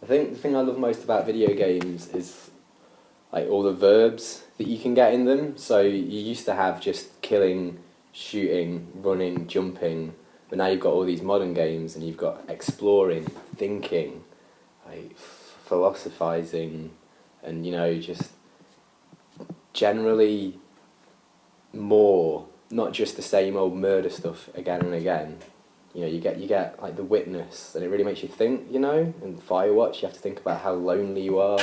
I think the thing I love most about video games is like all the verbs that you can get in them. So you used to have just killing, shooting, running, jumping, but now you've got all these modern games and you've got exploring, thinking, like philosophizing, and just generally more, not just the same old murder stuff again and again. You get like The Witness, and it really makes you think, and Firewatch, you have to think about how lonely you are.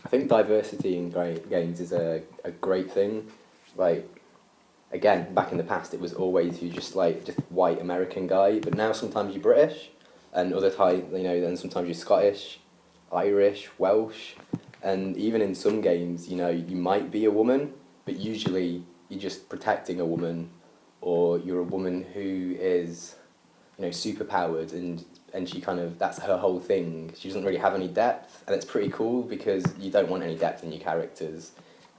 I think diversity in great games is a great thing. Like, again, back in the past, it was always you just white American guy, but now sometimes you're British, and other times, then sometimes you're Scottish, Irish, Welsh, and even in some games, you might be a woman, but usually you're just protecting a woman, or you're a woman who is, superpowered, and she that's her whole thing. She doesn't really have any depth, and it's pretty cool because you don't want any depth in your characters.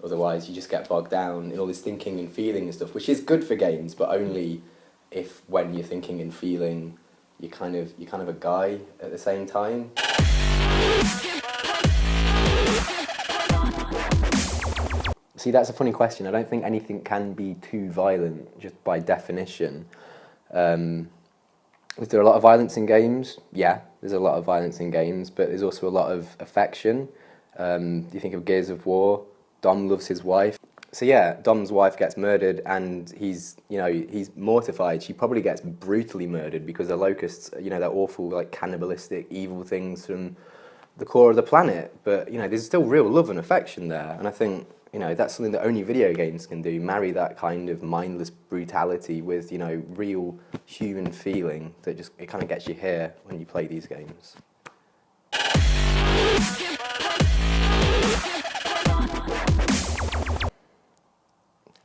Otherwise, you just get bogged down in all this thinking and feeling and stuff, which is good for games, but only if when you're thinking and feeling, you're kind of a guy at the same time. See, that's a funny question. I don't think anything can be too violent, just by definition. Is there a lot of violence in games? Yeah, there's a lot of violence in games, but there's also a lot of affection. You think of Gears of War, Dom loves his wife. So yeah, Dom's wife gets murdered, and he's mortified. She probably gets brutally murdered because the locusts, they're awful, cannibalistic, evil things from the core of the planet. But, there's still real love and affection there, and I think, that's something that only video games can do, marry that kind of mindless brutality with, real human feeling that it kind of gets you here when you play these games.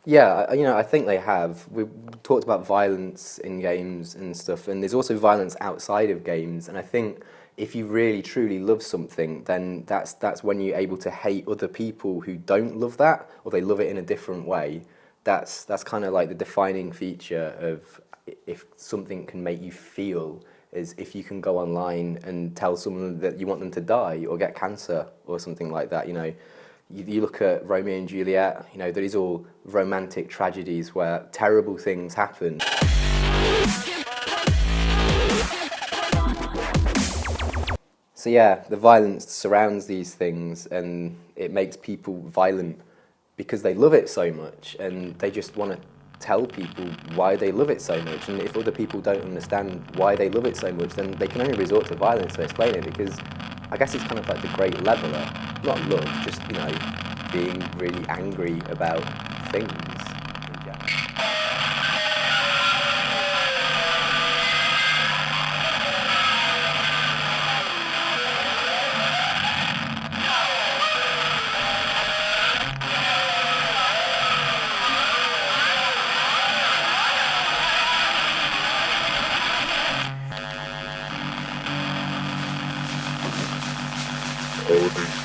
Yeah, I think they have. We've talked about violence in games and stuff, and there's also violence outside of games, and I think if you really truly love something, then that's when you're able to hate other people who don't love that, or they love it in a different way. That's kind of like the defining feature of if something can make you feel, is if you can go online and tell someone that you want them to die or get cancer or something like that. You look at Romeo and Juliet, there is all romantic tragedies where terrible things happen. So yeah, the violence surrounds these things, and it makes people violent because they love it so much, and they just want to tell people why they love it so much. And if other people don't understand why they love it so much, then they can only resort to violence to explain it, because I guess it's kind of like the great leveler. Not love, just, being really angry about things. Old